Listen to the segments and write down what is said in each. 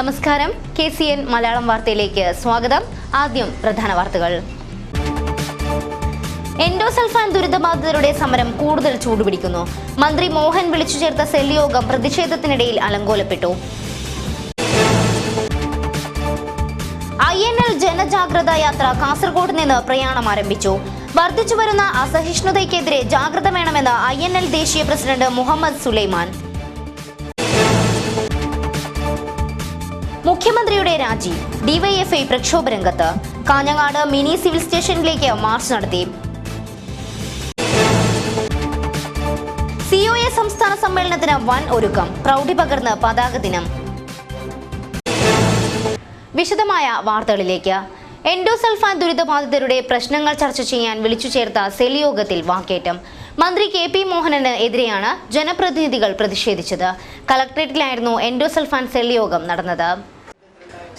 നമസ്കാരം KCN മലയാളം വാർത്തയിലേക്ക് സ്വാഗതം. ആദ്യം പ്രധാന വാർത്തകൾ. എൻഡോസൾഫാൻ ദുരിതബാധിതരുടെ സമരം കൂടുതൽ ചൂടുപിടിക്കുന്നു. മന്ത്രി മോഹൻ വിളിച്ചു ചേർത്ത സെൽ യോഗം പ്രതിഷേധത്തിനിടയിൽ അലങ്കോലപ്പെട്ടു. INL ജനജാഗ്രതാ യാത്ര കാസർഗോഡ് നിന്ന് പ്രയാണം ആരംഭിച്ചു. വർദ്ധിച്ചുവരുന്ന അസഹിഷ്ണുതയ്ക്കെതിരെ ജാഗ്രത വേണമെന്ന് INL ദേശീയ പ്രസിഡന്റ് മുഹമ്മദ് സുലൈമാൻ. മുഖ്യമന്ത്രിയുടെ രാജി. DYFI പ്രക്ഷോഭ രംഗത്ത്. കാഞ്ഞങ്ങാട് മിനി സിവിൽ സ്റ്റേഷനിലേക്ക് മാർച്ച് നടത്തി. COA സംസ്ഥാന സമ്മേളനത്തിന് വൻ ഒരുക്കം. പ്രൗഢി പകർന്ന് പതാക ദിനം. വിശദമായ വാർത്തകളിലേക്ക്. എൻഡോസൾഫാൻ ദുരിതബാധിതരുടെ പ്രശ്നങ്ങൾ ചർച്ച ചെയ്യാൻ വിളിച്ചു ചേർത്ത സെൽ യോഗത്തിൽ വാക്കേറ്റം. മന്ത്രി KP മോഹനന് എതിരെയാണ് ജനപ്രതിനിധികൾ പ്രതിഷേധിച്ചത്. കളക്ടറേറ്റിലായിരുന്നു എൻഡോസൾഫാൻ സെൽ യോഗം നടന്നത്.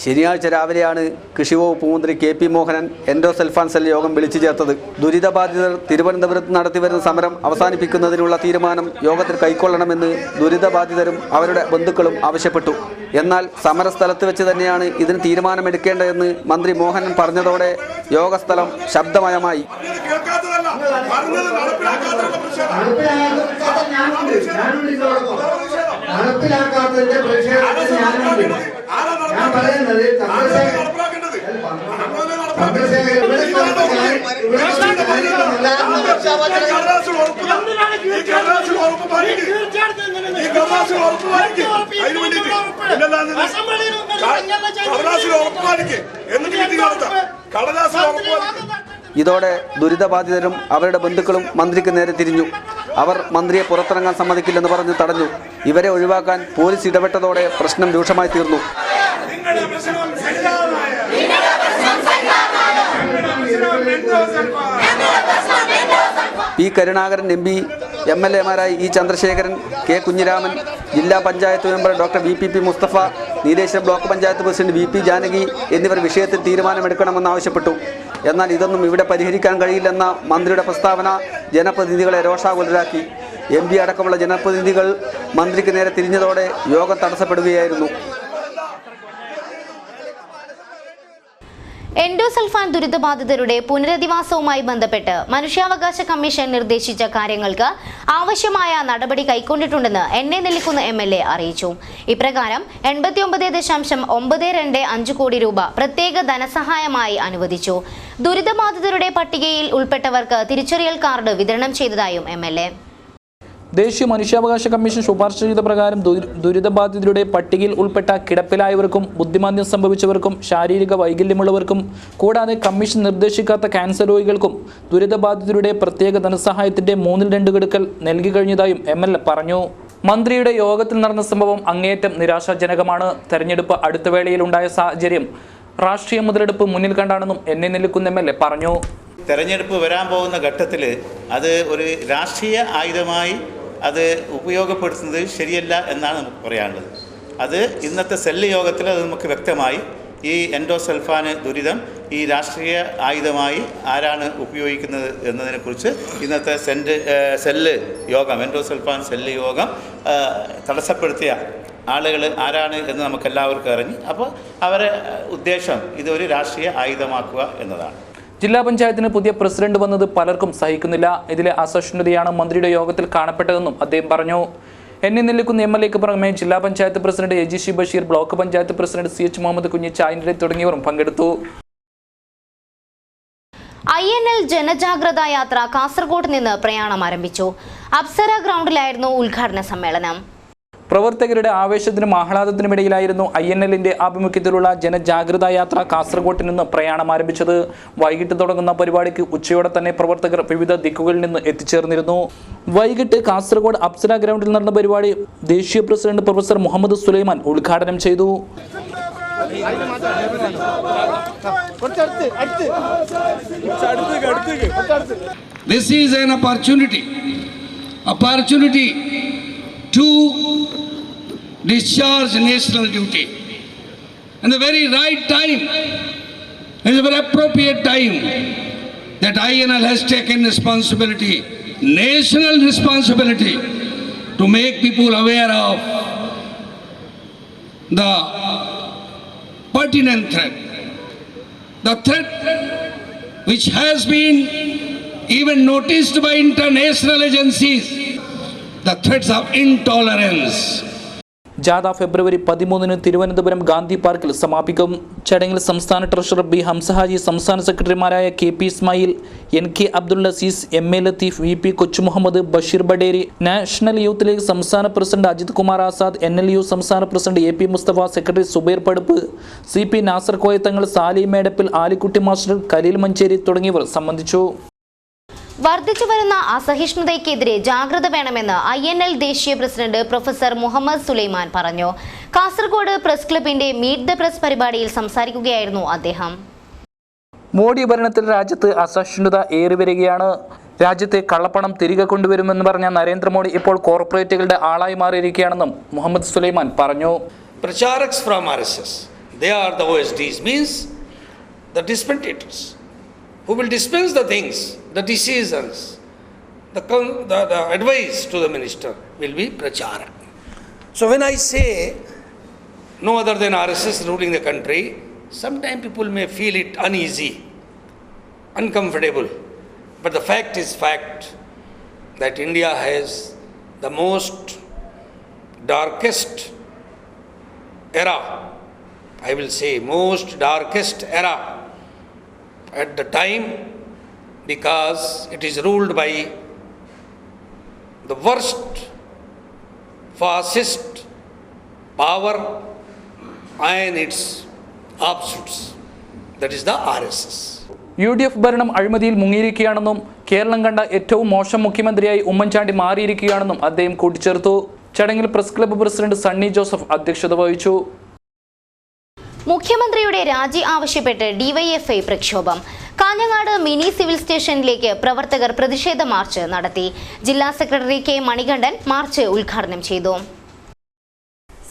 ശനിയാഴ്ച രാവിലെയാണ് കൃഷി വകുപ്പ് മന്ത്രി KP മോഹനൻ എൻഡോസൾഫാൻ സെൽ യോഗം വിളിച്ചു ചേർത്തത്. ദുരിതബാധിതർ തിരുവനന്തപുരത്ത് നടത്തിവരുന്ന സമരം അവസാനിപ്പിക്കുന്നതിനുള്ള തീരുമാനം യോഗത്തിൽ കൈക്കൊള്ളണമെന്ന് ദുരിതബാധിതരും അവരുടെ ബന്ധുക്കളും ആവശ്യപ്പെട്ടു. എന്നാൽ സമരസ്ഥലത്ത് വെച്ച് തന്നെയാണ് ഇതിന് തീരുമാനമെടുക്കേണ്ടതെന്ന് മന്ത്രി മോഹനൻ പറഞ്ഞതോടെ യോഗസ്ഥലം ശബ്ദമയമായി. ഇതോടെ ദുരിതബാധിതരും അവരുടെ ബന്ധുക്കളും മന്ത്രിക്ക് നേരെ തിരിഞ്ഞു. അവർ മന്ത്രിയെ പുറത്തിറങ്ങാൻ സമ്മതിക്കില്ലെന്ന് പറഞ്ഞ് തടഞ്ഞു. ഇവരെ ഒഴിവാക്കാൻ പോലീസ് ഇടപെട്ടതോടെ പ്രശ്നം രൂക്ഷമായി തീർന്നു. P. Karunakaran MP, MLA-മാരായി E. Chandrasekharan, K. Kunhiraman, ജില്ലാ panchayat member doctor VPP Mustafa, Nileshwaram block panchayat president VP Janaki എന്നിവർ വിഷയത്തിൽ തീരുമാനമെടുക്കണമെന്നാവശ്യപ്പെട്ടു. എന്നാൽ ഇതൊന്നും ഇവിടെ പരിഹരിക്കാൻ കഴിയില്ലെന്ന മന്ത്രിയുടെ പ്രസ്താവന ജനപ്രതിനിധികളെ രോഷാകുലരാക്കി. MP അടക്കമുള്ള ജനപ്രതിനിധികൾ മന്ത്രിക്ക് നേരെ തിരിഞ്ഞതോടെ യോഗം തടസ്സപ്പെടുകയായിരുന്നു. എൻഡോസൾഫാൻ ദുരിതബാധിതരുടെ പുനരധിവാസവുമായി ബന്ധപ്പെട്ട് മനുഷ്യാവകാശ കമ്മീഷൻ നിർദ്ദേശിച്ച കാര്യങ്ങൾക്ക് ആവശ്യമായ നടപടി കൈക്കൊണ്ടിട്ടുണ്ടെന്ന് എന്നെ നെല്ലിക്കുന്ന് MLA അറിയിച്ചു. ഇപ്രകാരം 89.925 കോടി രൂപ പ്രത്യേക ധനസഹായമായി അനുവദിച്ചു. ദുരിതബാധിതരുടെ പട്ടികയിൽ ഉൾപ്പെട്ടവർക്ക് തിരിച്ചറിയൽ കാർഡ് വിതരണം ചെയ്തതായും MLA. ദേശീയ മനുഷ്യാവകാശ കമ്മീഷൻ ശുപാർശ ചെയ്ത പ്രകാരം ദുരിതബാധിതരുടെ പട്ടികയിൽ ഉൾപ്പെട്ട കിടപ്പിലായവർക്കും ബുദ്ധിമാന്ദ്യം സംഭവിച്ചവർക്കും ശാരീരിക വൈകല്യമുള്ളവർക്കും കൂടാതെ കമ്മീഷൻ നിർദ്ദേശിക്കാത്ത ക്യാൻസർ രോഗികൾക്കും ദുരിതബാധിതരുടെ പ്രത്യേക ധനസഹായത്തിന്റെ 2/3 ഗഡുക്കൾ നൽകി കഴിഞ്ഞതായും MLA പറഞ്ഞു. മന്ത്രിയുടെ യോഗത്തിൽ നടന്ന സംഭവം അങ്ങേയറ്റം നിരാശാജനകമാണ്. തെരഞ്ഞെടുപ്പ് അടുത്ത വേളയിലുണ്ടായ സാഹചര്യം രാഷ്ട്രീയ മുതലെടുപ്പ് മുന്നിൽ കണ്ടാണെന്നും എന്നെ നെല്ലിക്കുന്ന് MLA പറഞ്ഞു. തെരഞ്ഞെടുപ്പ് വരാൻ പോകുന്ന ഘട്ടത്തിൽ അത് ഒരു രാഷ്ട്രീയ ആയുധമായി അത് ഉപയോഗപ്പെടുത്തുന്നത് ശരിയല്ല എന്നാണ് നമുക്ക് പറയാനുള്ളത്. അത് ഇന്നത്തെ സെല്ല് യോഗത്തിൽ അത് നമുക്ക് വ്യക്തമായി ഈ എൻഡോസൾഫാൻ ദുരിതം ഈ രാഷ്ട്രീയ ആയുധമായി ആരാണ് ഉപയോഗിക്കുന്നത് എന്നതിനെക്കുറിച്ച് ഇന്നത്തെ സെല്ല് യോഗം എൻഡോസൾഫാൻ സെല്ല് യോഗം തടസ്സപ്പെടുത്തിയ ആളുകൾ ആരാണ് എന്ന് നമുക്കെല്ലാവർക്കും അറിഞ്ഞു. അപ്പോൾ അവരെ ഉദ്ദേശം ഇതൊരു രാഷ്ട്രീയ ആയുധമാക്കുക എന്നതാണ്. ജില്ലാ പഞ്ചായത്തിന് പുതിയ പ്രസിഡന്റ് വന്നത് പലർക്കും സഹിക്കുന്നില്ല. ഇതിലെ അസഹിഷ്ണുതയാണ് മന്ത്രിയുടെ യോഗത്തിൽ കാണപ്പെട്ടതെന്നും അദ്ദേഹം പറഞ്ഞു. എന്നെ നെല്ലിക്കുന്ന് MLAക്ക് പുറമെ ജില്ലാ panchayat president AG Basheer, block panchayat president CH Muhammad Kunhi, ചായൻ്റെ തുടങ്ങിയവരും പങ്കെടുത്തു. INL ജനജാഗ്രതാ യാത്ര കാസർഗോഡ് നിന്ന് പ്രയാണം ആരംഭിച്ചു. അപ്സര ഗ്രൗണ്ടിലായിരുന്നു ഉദ്ഘാടന സമ്മേളനം. പ്രവർത്തകരുടെ ആവേശത്തിനും ആഹ്ലാദത്തിനുമിടയിലായിരുന്നു INLന്റെ ആഭിമുഖ്യത്തിലുള്ള ജനജാഗ്രതാ യാത്ര കാസർഗോഡ് നിന്ന് പ്രയാണം ആരംഭിച്ചത്. വൈകിട്ട് തുടങ്ങുന്ന പരിപാടിക്ക് ഉച്ചയോടെ തന്നെ പ്രവർത്തകർ വിവിധ ദിക്കുകളിൽ നിന്ന് എത്തിച്ചേർന്നിരുന്നു. വൈകിട്ട് കാസർഗോഡ് അപ്സര ഗ്രൗണ്ടിൽ നടന്ന പരിപാടി ദേശീയ പ്രസിഡന്റ് പ്രൊഫസർ മുഹമ്മദ് സുലൈമാൻ ഉദ്ഘാടനം ചെയ്തു. This is an opportunity to discharge national duty. And the very right time, and the very appropriate time that INL has taken responsibility, national responsibility, to make people aware of the pertinent threat. The threat which has been even noticed by international agencies, the threats of intolerance. ജാഥ ഫെബ്രുവരി 13 തിരുവനന്തപുരം ഗാന്ധി പാർക്കിൽ സമാപിക്കും. ചടങ്ങിൽ സംസ്ഥാന treasurer B Hamsa Haji, സംസ്ഥാന സെക്രട്ടറിമാരായ KP Ismail, NK Abdul Azeez, MA Latheef, VP Kochumuhammed, Basheer Baderi, National Youth League സംസ്ഥാന president Ajith Kumar Azad, NLU സംസ്ഥാന president AP Musthafa, secretary Zubair Paduppu, CP Nasar Koyathangal, Sali Medappil, Alikutty master, Khaleel Manjeri തുടങ്ങിയവർ സംബന്ധിച്ചു. വർദ്ധിച്ചു വരുന്ന അസഹിഷ്ണുതയ്ക്കെതിരെ ജാഗ്രത വേണമെന്ന് INL ദേശീയ പ്രസിഡന്റ് പ്രൊഫസർ മുഹമ്മദ് സുലൈമാൻ പറഞ്ഞു. കാസർഗോഡ് പ്രസ് ക്ലബിന്റെ മീറ്റ് ദ പ്രസ് പരിപാടിയിൽ സംസാരിക്കുകയായിരുന്നു അദ്ദേഹം. മോഡി ഭരണത്തിൽ രാജ്യത്ത് അസഹിഷ്ണുത ഏറിവരികയാണ്. രാജ്യത്തെ കള്ളപ്പണം തിരികെ കൊണ്ടുവരുമെന്ന് പറഞ്ഞ നരേന്ദ്രമോദി ഇപ്പോൾ കോർപ്പറേറ്റുകളുടെ ആളായി മാറിയിരിക്കുകയാണെന്നും മുഹമ്മദ് സുലൈമാൻ പറഞ്ഞു. Pracharaks from RSS, they are the OSDs, means the dispensators who will dispense the things, the decisions, the advice to the minister will be pracharak. So when I say no other than RSS ruling the country, sometimes people may feel it uneasy, uncomfortable. But the fact is fact that India has the most darkest era, I will say most darkest era at the time, because it is ruled by the worst fascist power and its offshoots, that is the RSS. UDF ഭരണം അഴിമതിയിൽ മുങ്ങിയിരിക്കുകയാണെന്നും കേരളം കണ്ട ഏറ്റവും മോശം മുഖ്യമന്ത്രിയായി ഉമ്മൻചാണ്ടി മാറിയിരിക്കുകയാണെന്നും അദ്ദേഹം കൂട്ടിച്ചേർത്തു. ചടങ്ങിൽ press club president Sunny Joseph അധ്യക്ഷത വഹിച്ചു. മുഖ്യമന്ത്രിയുടെ രാജി ആവശ്യപ്പെട്ട് DYFI പ്രക്ഷോഭം. കാഞ്ഞങ്ങാട് മിനി സിവിൽ സ്റ്റേഷനിലേക്ക് പ്രവർത്തകർ പ്രതിഷേധ മാർച്ച് നടത്തി. ജില്ലാ സെക്രട്ടറി K മണികണ്ഠൻ മാർച്ച് ഉദ്ഘാടനം ചെയ്തു.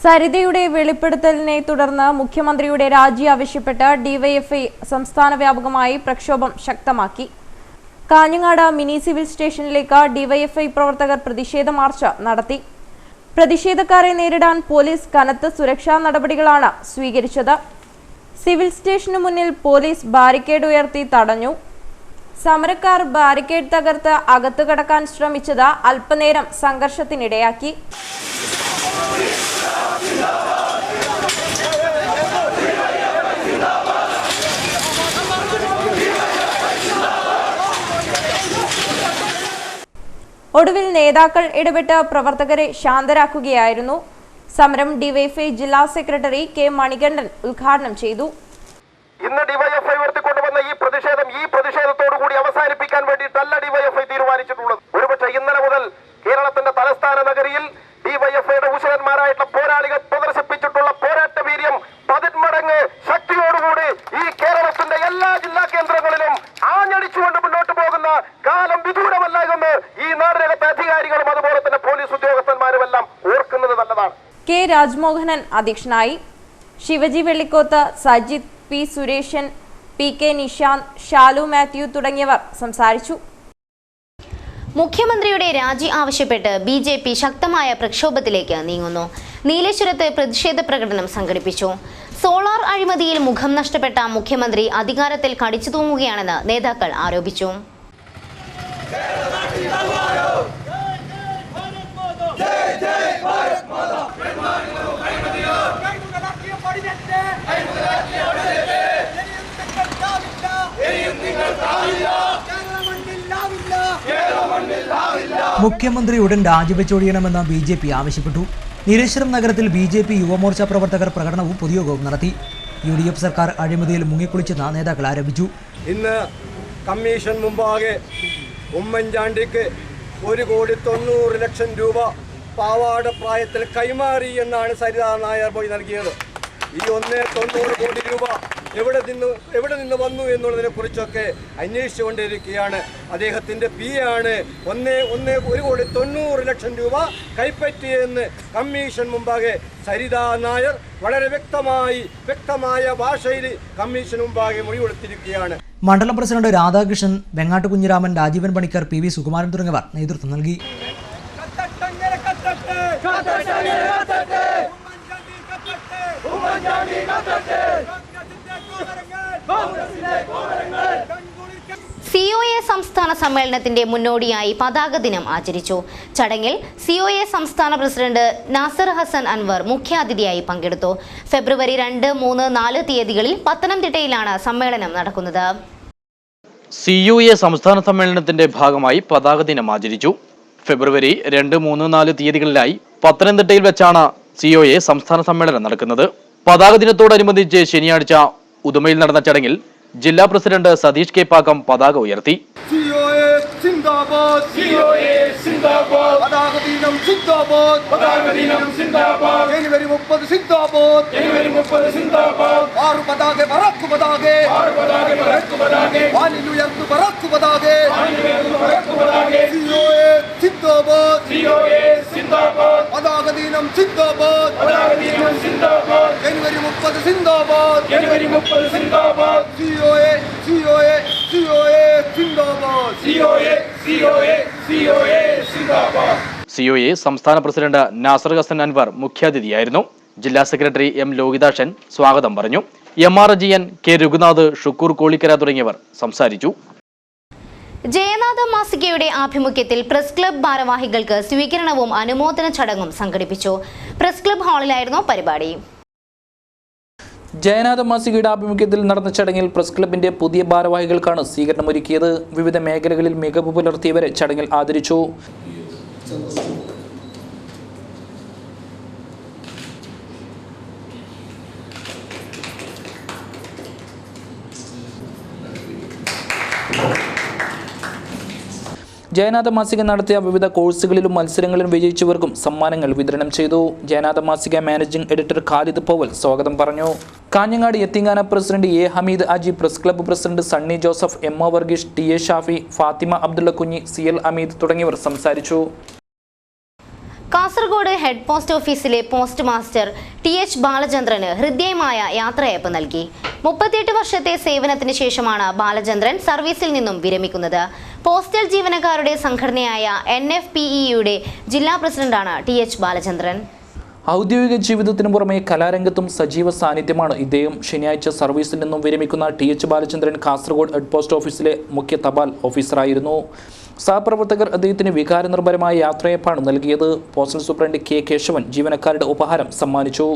സരിതയുടെ വെളിപ്പെടുത്തലിനെ തുടർന്ന് മുഖ്യമന്ത്രിയുടെ രാജി ആവശ്യപ്പെട്ട് DYFI സംസ്ഥാന വ്യാപകമായി പ്രക്ഷോഭം ശക്തമാക്കി. കാഞ്ഞങ്ങാട് മിനി സിവിൽ സ്റ്റേഷനിലേക്ക് DYFI പ്രവർത്തകർ പ്രതിഷേധ മാർച്ച് നടത്തി. പ്രതിഷേധക്കാരെ നേരിടാൻ പോലീസ് കനത്ത സുരക്ഷാ നടപടികളാണ് സ്വീകരിച്ചത്. സിവിൽ സ്റ്റേഷനു മുന്നിൽ പോലീസ് ബാരിക്കേഡ് ഉയർത്തി തടഞ്ഞു. സമരക്കാർ ബാരിക്കേഡ് തകർത്ത് അകത്തു കടക്കാൻ ശ്രമിച്ചത് അല്പനേരം സംഘർഷത്തിനിടയാക്കി. ഒടുവിൽ നേതാക്കൾ ഇടപെട്ട് പ്രവർത്തകരെ ശാന്തരാക്കുകയായിരുന്നു. സമരം DYFI ജില്ലാ സെക്രട്ടറി K മണികണ്ഠൻ ഉദ്ഘാടനം ചെയ്തു. ഇന്ന് DYFI ഉയർത്തിക്കൊണ്ടുവന്ന ഈ പ്രതിഷേധത്തോടു കൂടി അവസാനിപ്പിക്കാൻ വേണ്ടിയിട്ടല്ല DYFI തീരുമാനിച്ചിട്ടുള്ളത്. ഒരുപക്ഷെ ഇന്നലെ മുതൽ കേരളത്തിന്റെ തലസ്ഥാന നഗരിയിൽ DYFIയുടെ ഉശരന്മാരായിട്ടുള്ള പോരാളികൾ പ്രദർശിപ്പിച്ചിട്ടുള്ള പോരാട്ട വീര്യം 10 മടങ്ങ് ശക്തിയോടുകൂടി ഈ കേരളത്തിന്റെ എല്ലാ ജില്ലാ കേന്ദ്രങ്ങളിലും ആഞ്ഞടിച്ചുകൊണ്ട് മുന്നോട്ട് പോകുന്ന കാലം വിദൂരമല്ല എന്ന് ഈ നാടിനകത്തെ അധികാരികളും അതുപോലെ തന്നെ പോലീസ് ഉദ്യോഗസ്ഥന്മാരുമെല്ലാം ഓർക്കുന്നത് നല്ലതാണ്. K രാജ്മോഹനൻ അധ്യക്ഷനായി. ശിവജി വെള്ളിക്കോത്ത്, സജിത്, P സുരേഷൻ, PK നിശാന്ത്, ഷാലു മാത്യു തുടങ്ങിയവർ സംസാരിച്ചു. മുഖ്യമന്ത്രിയുടെ രാജി ആവശ്യപ്പെട്ട് BJP ശക്തമായ പ്രക്ഷോഭത്തിലേക്ക് നീങ്ങുന്നു. നീലേശ്വരത്ത് പ്രതിഷേധ പ്രകടനം സംഘടിപ്പിച്ചു. സോളാർ അഴിമതിയിൽ മുഖം നഷ്ടപ്പെട്ട മുഖ്യമന്ത്രി അധികാരത്തിൽ കടിച്ചു തൂങ്ങുകയാണെന്ന് നേതാക്കൾ ആരോപിച്ചു. മുഖ്യമന്ത്രി ഉടൻ രാജിവെച്ചൊഴിയണമെന്ന് BJP ആവശ്യപ്പെട്ടു. നീലേശ്വരം നഗരത്തിൽ BJP യുവമോർച്ച പ്രവർത്തകർ പ്രകടനവും പൊതുയോഗവും നടത്തി. UDF സർക്കാർ അഴിമതിയിൽ മുങ്ങിക്കുളിച്ചെന്ന് നേതാക്കൾ ആരോപിച്ചു. ഇന്ന് കമ്മീഷൻ മുമ്പാകെ ഉമ്മൻചാണ്ടിക്ക് 1,90,00,000 രൂപ പാവാട പ്രായത്തിൽ കൈമാറി എന്നാണ് സരിതാ നായർ പോയി നൽകിയത്. ഈ 1,90 കോടി രൂപ എവിടെ നിന്ന് വന്നു എന്നുള്ളതിനെ കുറിച്ചൊക്കെ അന്വേഷിച്ചുകൊണ്ടിരിക്കുകയാണ്. അദ്ദേഹത്തിൻ്റെ ആണ് 1,90,00,000 രൂപ കൈപ്പറ്റിയെന്ന് കമ്മീഷൻ മുമ്പാകെ സരിതാ നായർ വളരെ വ്യക്തമായ ഭാഷയിൽ കമ്മീഷൻ മുമ്പാകെ മൊഴി കൊടുത്തിരിക്കുകയാണ്. മണ്ഡലം പ്രസിഡന്റ് രാധാകൃഷ്ണൻ, വെങ്ങാട്ട് കുഞ്ഞിരാമൻ, രാജീവൻ പണിക്കർ, PV സുകുമാരൻ തുടങ്ങിയവർ നേതൃത്വം നൽകി. ഉമ്മൻചാണ്ടി COA സംസ്ഥാന സമ്മേളനത്തിന്റെ മുന്നോടിയായി പതാക ദിനം ആചരിച്ചു. ചടങ്ങിൽ COA സംസ്ഥാന പ്രസിഡന്റ് നാസർ ഹസൻ അൻവർ മുഖ്യാതിഥിയായി പങ്കെടുത്തു. ഫെബ്രുവരി 2, 3, 4 തീയതികളിൽ പത്തനംതിട്ടയിലാണ് സമ്മേളനം നടക്കുന്നത്. COA സംസ്ഥാന സമ്മേളനത്തിന്റെ ഭാഗമായി പതാക ദിനം ആചരിച്ചു. ഫെബ്രുവരി 2, 3, 4 തീയതികളിലായി പത്തനംതിട്ടയിൽ വെച്ചാണ് COA സംസ്ഥാന സമ്മേളനം നടക്കുന്നത്. പതാക ദിനത്തോടനുബന്ധിച്ച് ശനിയാഴ്ച ഉദുമയിൽ നടന്ന ചടങ്ങിൽ ജില്ലാ പ്രസിഡന്റ് സതീഷ് കെ പാക്കം പതാക ഉയർത്തി. COA സംസ്ഥാന പ്രസിഡന്റ് നാസർ ഹസൻ അൻവർ മുഖ്യാതിഥിയായിരുന്നു. ജില്ലാ സെക്രട്ടറി M. ലോഹിതാക്ഷൻ സ്വാഗതം പറഞ്ഞു. MR അജിയൻ, K. രഘുനാഥ്, ഷുക്കൂർ കോളിക്കര തുടങ്ങിയവർ സംസാരിച്ചു. ജയനാഥ മാസികയുടെ ആഭിമുഖ്യത്തിൽ പ്രസ് ക്ലബ് ഭാരവാഹികൾക്ക് സ്വീകരണവും അനുമോദന ചടങ്ങും സംഘടിപ്പിച്ചു. പ്രസ് ക്ലബ് ഹാളിലായിരുന്നു പരിപാടി. ജയനാഥ മാസികയുടെ ആഭിമുഖ്യത്തിൽ നടന്ന ചടങ്ങിൽ പ്രസ് ക്ലബിന്റെ പുതിയ ഭാരവാഹികൾക്കാണ് സ്വീകരണമൊരുക്കിയത്. വിവിധ മേഖലകളിൽ മികവ് പുലർത്തിയവരെ ചടങ്ങിൽ ആദരിച്ചു. ജയനാഥ മാസിക നടത്തിയ വിവിധ കോഴ്സുകളിലും മത്സരങ്ങളിലും വിജയിച്ചവർക്കും സമ്മാനങ്ങൾ വിതരണം ചെയ്തു. ജയനാഥ മാസിക മാനേജിംഗ് എഡിറ്റർ ഖാലിദ് പവൽ സ്വാഗതം പറഞ്ഞു. Kanhangad Yatheemkhana president A. Hameed Aji, press club president Sunny Joseph, MO Varghese, TA Shafi, Fathima Abdulla Kunhi, CL Ameed തുടങ്ങിയവർ സംസാരിച്ചു. കാസർഗോഡ് ഹെഡ് പോസ്റ്റ് ഓഫീസിലെ പോസ്റ്റ് മാസ്റ്റർ TH ബാലചന്ദ്രന് ഹൃദ്യമായ യാത്രയയപ്പ് നൽകി. 38 വർഷത്തെ സേവനത്തിന് ശേഷമാണ് ബാലചന്ദ്രൻ സർവീസിൽ നിന്നും വിരമിക്കുന്നത്. പോസ്റ്റൽ ജീവനക്കാരുടെ സംഘടനയായ NFPE-യുടെ ജില്ലാ പ്രസിഡന്റാണ് TH ബാലചന്ദ്രൻ. ഔദ്യോഗിക ജീവിതത്തിനു പുറമെ കലാരംഗത്തും സജീവ സാന്നിധ്യമാണ് ഇദ്ദേഹം. ശനിയാഴ്ച സർവീസിൽ നിന്നും വിരമിക്കുന്ന TH Balachandran Kasaragod head post ഓഫീസിലെ മുഖ്യ തപാൽ ഓഫീസറായിരുന്നു. സഹപ്രവർത്തകർ അദ്ദേഹത്തിന് വികാരനിർഭരമായ യാത്രയയപ്പാണ് നൽകിയത്. Postal superintendent K. കേശവൻ ജീവനക്കാരുടെ ഉപഹാരം സമ്മാനിച്ചു.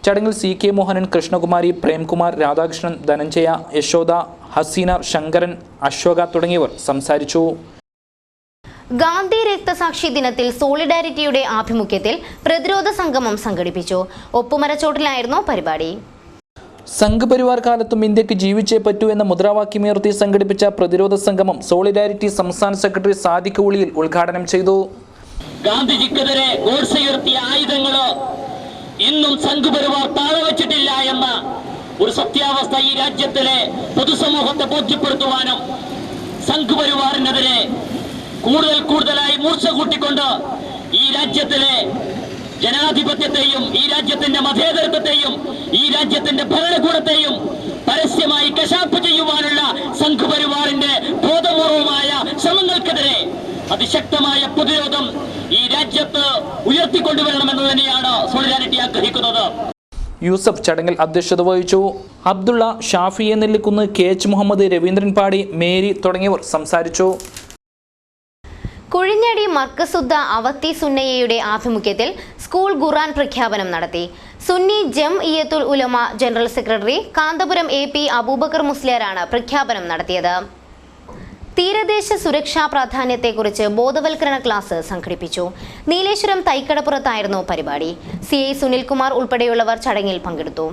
ചടങ്ങിൽ CK മോഹനൻ, കൃഷ്ണകുമാരി, പ്രേംകുമാർ, രാധാകൃഷ്ണൻ, ധനഞ്ജയ, യശോദ, ഹസീന, ശങ്കരൻ, അശോക തുടങ്ങിയവർ സംസാരിച്ചു. ഗാന്ധി രക്തസാക്ഷി ദിനത്തിൽ സോളിഡാരിറ്റിയുടെ ആഭിമുഖ്യത്തിൽ പ്രതിരോധ സംഗമം സംഘടിപ്പിച്ചു. ഒപ്പുമരച്ചോട്ടിലായിരുന്നു പരിപാടി. സംഘപരിവാർ കാലത്തും ഇന്ത്യക്ക് ജീവിച്ചേ പറ്റൂ എന്ന മുദ്രാവാക്യമുയർത്തി സംഘടിപ്പിച്ച പ്രതിരോധ സംഗമം സോളിഡാരിറ്റി സംസ്ഥാന സെക്രട്ടറി സാദിഖ് ഉളിയിൽ ഉദ്ഘാടനം ചെയ്തു. ഗാന്ധിജിക്കെതിരെ ഗോഡ്സെ ഉയർത്തിയ ആയുധങ്ങളോ ഇന്നും സംഘപരിവാർ താഴെവച്ചിട്ടില്ല എന്ന ഒരു സത്യാവസ്ഥ ഈ രാജ്യത്തിലെ പൊതുസമൂഹത്തെ ബോധ്യപ്പെടുത്തുവാനും സംഘപരിവാറിനെതിരെ കൂടുതലായി മൂർച്ച കൂട്ടിക്കൊണ്ട് ഈ രാജ്യത്തിലെ ജനാധിപത്യത്തെയും ഈ രാജ്യത്തിന്റെ മതേതരത്വത്തെയും ഈ രാജ്യത്തിന്റെ ഭരണകൂടത്തെയും പരസ്യമായി കശാപ്പ് ചെയ്യുവാനുള്ള സംഘപരിവാറിന്റെ ബോധപൂർവമായ ശ്രമങ്ങൾക്കെതിരെ അതിശക്തമായ പ്രതിരോധം ഈ രാജ്യത്ത് ഉയർത്തിക്കൊണ്ടുവരണമെന്ന് തന്നെയാണ് സോളിഡാരിറ്റി ആഗ്രഹിക്കുന്നത്. യൂസഫ് ചടങ്ങിൽ അധ്യക്ഷത വഹിച്ചു. അബ്ദുള്ള, ഷാഫി നെല്ലിക്കുന്ന്, KH മുഹമ്മദ്, രവീന്ദ്രൻ പാടി, മേരി തുടങ്ങിയവർ സംസാരിച്ചു. കുഴിഞ്ഞടി മർക്കസുദ്ദ അവത്തി സുന്നയ്യയുടെ ആഭിമുഖ്യത്തിൽ സ്കൂൾ ഖുർആൻ പ്രഖ്യാപനം നടത്തി. Sunni Jamiyyathul Ulama general secretary Kanthapuram AP Abubacker മുസ്ലിയാരാണ് പ്രഖ്യാപനം നടത്തിയത്. തീരദേശ സുരക്ഷാ പ്രാധാന്യത്തെക്കുറിച്ച് ബോധവൽക്കരണ ക്ലാസ് സംഘടിപ്പിച്ചു. നീലേശ്വരം തൈക്കടപ്പുറത്തായിരുന്നു പരിപാടി. CI സുനിൽകുമാർ ഉൾപ്പെടെയുള്ളവർ ചടങ്ങിൽ പങ്കെടുത്തു.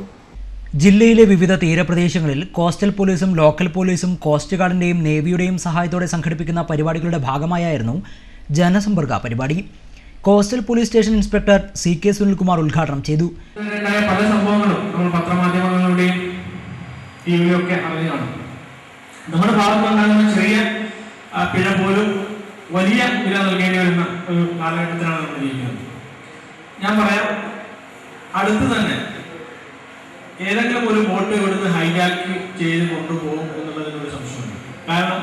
ജില്ലയിലെ വിവിധ തീരപ്രദേശങ്ങളിൽ കോസ്റ്റൽ പോലീസും ലോക്കൽ പോലീസും കോസ്റ്റ് ഗാർഡിൻ്റെയും നേവിയുടെയും സഹായത്തോടെ സംഘടിപ്പിക്കുന്ന പരിപാടികളുടെ ഭാഗമായായിരുന്നു ജനസമ്പർക്ക പരിപാടി. Coastal police station inspector CK Sunilkumar ഉദ്ഘാടനം ചെയ്തു. പല സംഭവങ്ങളും നമ്മൾ പത്രമാധ്യമങ്ങളിലൂടെയും ടിവിയിലൊക്കെ അറിഞ്ഞാണ്. നമ്മുടെ ഭാഗത്തുനിന്നുണ്ടാകുന്ന ചെറിയ പിഴ പോലും വലിയ വില നൽകേണ്ടി വരുന്ന ഒരു കാലഘട്ടത്തിലാണ് നമ്മൾ ജീവിക്കുന്നത്. ഞാൻ പറയാം, അടുത്ത് തന്നെ ഏതെങ്കിലും ഒരു ബോട്ട് ഇവിടുന്ന് ഹൈജാക്ക് ചെയ്ത് കൊണ്ടുപോകും എന്നുള്ളതിനൊരു സംശയമുണ്ട്. കാരണം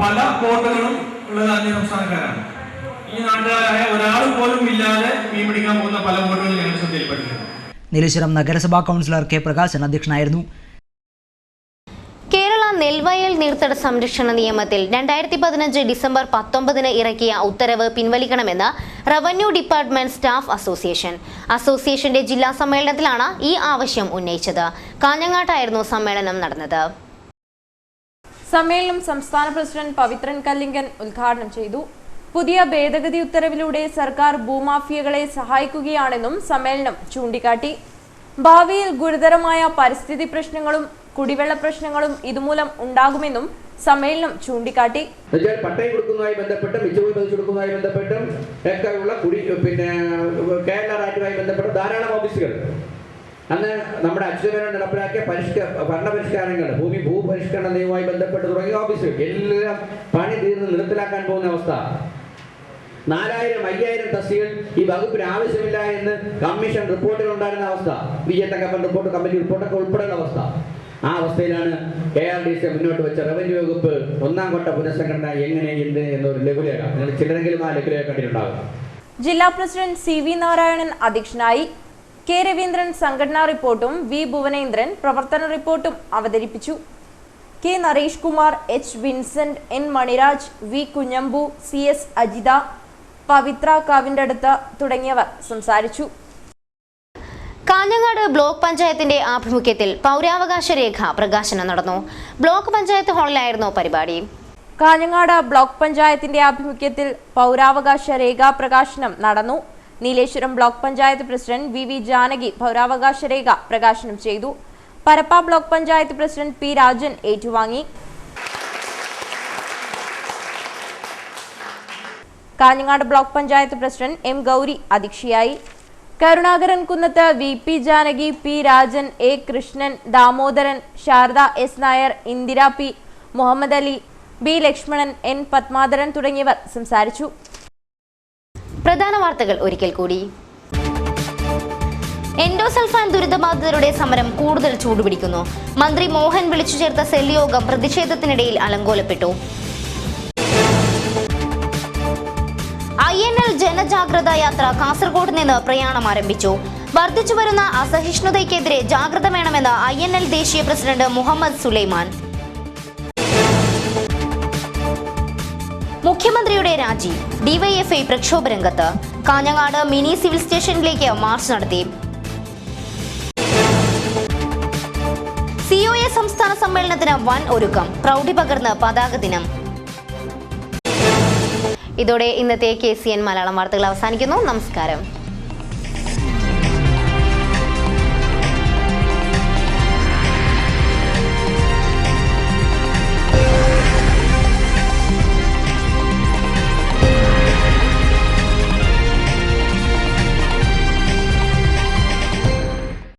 പല ബോട്ടുകളും ഉള്ളത് അന്യ സംസ്ഥാനക്കാരാണ്. ഈ ഈ നാട്ടുകാരായ ഒരാൾ പോലും ഇല്ലാതെ മീൻ പിടിക്കാൻ പോകുന്ന പല ബോട്ടുകളും ഞങ്ങൾ ശ്രദ്ധയിൽപ്പെട്ടിട്ടുണ്ട്. നീലേശ്വരം നഗരസഭാ കൗൺസിലർ കെ പ്രകാശൻ അധ്യക്ഷനായിരുന്നു. കേരള നെൽവയൽ നീർത്തട സംരക്ഷണ നിയമത്തിൽ 2015 ഡിസംബർ 19 ഇറക്കിയ ഉത്തരവ് പിൻവലിക്കണമെന്ന് റവന്യൂ ഡിപ്പാർട്ട്മെന്റ് സ്റ്റാഫ് അസോസിയേഷന്റെ ജില്ലാ സമ്മേളനത്തിലാണ് ഈ ആവശ്യം ഉന്നയിച്ചത്. കാഞ്ഞങ്ങാട്ടായിരുന്നു സമ്മേളനം നടന്നത്. സമ്മേളനം സംസ്ഥാന പ്രസിഡന്റ് പവിത്രൻ കല്ലിങ്കൻ ഉദ്ഘാടനം ചെയ്തു. പുതിയ ഭേദഗതി ഉത്തരവിലൂടെ സർക്കാർ ഭൂമാഫിയകളെ സഹായിക്കുകയാണെന്നും സമ്മേളനം ചൂണ്ടിക്കാട്ടി. ഭാവിയിൽ ഗുരുതരമായ പരിസ്ഥിതി പ്രശ്നങ്ങളും കുടിവെള്ള പ്രശ്നങ്ങളും ഇതുമൂലം ഉണ്ടാകുമെന്നും സമ്മേളനം ചൂണ്ടിക്കാട്ടി. പട്ടയം കൊടുക്കുന്നതുമായി ബന്ധപ്പെട്ട് മിച്ചഭൂമി പതിച്ചു കൊടുക്കുന്നതുമായി ബന്ധപ്പെട്ടും ഒക്കെയുള്ള കേരള രാജ്യവുമായി ബന്ധപ്പെട്ട ധാരാളം ഓഫീസുകൾ അന്ന് നമ്മുടെ അച്യുതമേനോൻ നടപ്പിലാക്കിയ ഭരണപരിഷ്കാരങ്ങൾ ഭൂപരിഷ്കരണ നിയമവുമായി ബന്ധപ്പെട്ട് തുടങ്ങിയ ഓഫീസുകൾ എല്ലാം പണി തീർന്ന് നിർത്തലാക്കാൻ പോകുന്ന അവസ്ഥ. 4000-5000 തസ്തികൾ ഈ വകുപ്പിന് ആവശ്യമില്ല എന്ന് കമ്മീഷൻ റിപ്പോർട്ടിൽ ഉണ്ടായിരുന്ന അവസ്ഥ, കമ്മിറ്റി റിപ്പോർട്ടൊക്കെ ഉൾപ്പെടെയുള്ള അവസ്ഥ. ആ അവസ്ഥയിലാണ് KRDC മുന്നോട്ട് വെച്ച റവന്യൂ വകുപ്പ് 1ാം ഘട്ട പുനഃസംഘടന എങ്ങനെ എന്ത് എന്നൊരു ലഘുലേഖ. നിങ്ങൾ ചിലരെങ്കിലും ആ ലഘുലേഖ കണ്ടിട്ടുണ്ടാകും. ജില്ലാ പ്രസിഡന്റ് CV നാരായണൻ അധ്യക്ഷനായി. K രവീന്ദ്രൻ സംഘടനാ റിപ്പോർട്ടും V ഭുവനേന്ദ്രൻ പ്രവർത്തന റിപ്പോർട്ടും അവതരിപ്പിച്ചു. K Naresh Kumar, H Vincent, N Maniraj, V Kunhambu, CS Ajitha, Pavithra കാവിൻ്റടുത്ത് തുടങ്ങിയവർ സംസാരിച്ചു. കാഞ്ഞങ്ങാട് ബ്ലോക്ക് പഞ്ചായത്തിന്റെ ആഭിമുഖ്യത്തിൽ പൗരാവകാശ രേഖ പ്രകാശനം നടന്നു. ബ്ലോക്ക് പഞ്ചായത്ത് ഹാളിലായിരുന്നു പരിപാടി. കാഞ്ഞങ്ങാട് ബ്ലോക്ക് പഞ്ചായത്തിന്റെ ആഭിമുഖ്യത്തിൽ പൗരാവകാശ രേഖാ പ്രകാശനം നടന്നു. Nileshwaram block panchayat president VV Janaki പൗരാവകാശ രേഖ പ്രകാശനം ചെയ്തു. Parappa block panchayat president P Rajan ഏറ്റുവാങ്ങി. Kanhangad block panchayat president M Gauri അധ്യക്ഷയായി. കരുണാകരൻ കുന്നത്ത്, VP Janaki, P Rajan, A Krishnan, Damodaran, Sharada S Nair, Indira P, Muhammad Ali, B Lakshmanan, N Padmadharan തുടങ്ങിയവർ സംസാരിച്ചു. പ്രധാന വാർത്തകൾ ഒരിക്കൽ കൂടി. എൻഡോസൾഫാൻ ദുരിതബാധിതരുടെ സമരം കൂടുതൽ ചൂടുപിടിക്കുന്നു. മന്ത്രി മോഹൻ വിളിച്ചു ചേർത്ത സെൽ യോഗം പ്രതിഷേധത്തിനിടയിൽ അലങ്കോലപ്പെട്ടു. INL ജനജാഗ്രത യാത്ര കാസർഗോഡ് നിന്ന് പ്രയാണം ആരംഭിച്ചു. വർദ്ധിച്ചുവരുന്ന അസഹിഷ്ണുതയ്ക്കെതിരെ ജാഗ്രത വേണമെന്ന് INL ദേശീയ പ്രസിഡന്റ് മുഹമ്മദ് സുലൈമാൻ. മുഖ്യമന്ത്രിയുടെ രാജി, DYFI പ്രക്ഷോഭ രംഗത്ത്. കാഞ്ഞങ്ങാട് മിനി സിവിൽ സ്റ്റേഷനിലേക്ക് മാർച്ച് നടത്തി. COA സംസ്ഥാന സമ്മേളനത്തിന് വൻ ഒരുക്കം, പ്രൗഢി പകർന്ന് പതാക ദിനം. ഇതോടെ ഇന്നത്തെ KCN മലയാളം വാർത്തകൾ അവസാനിക്കുന്നു. നമസ്കാരം.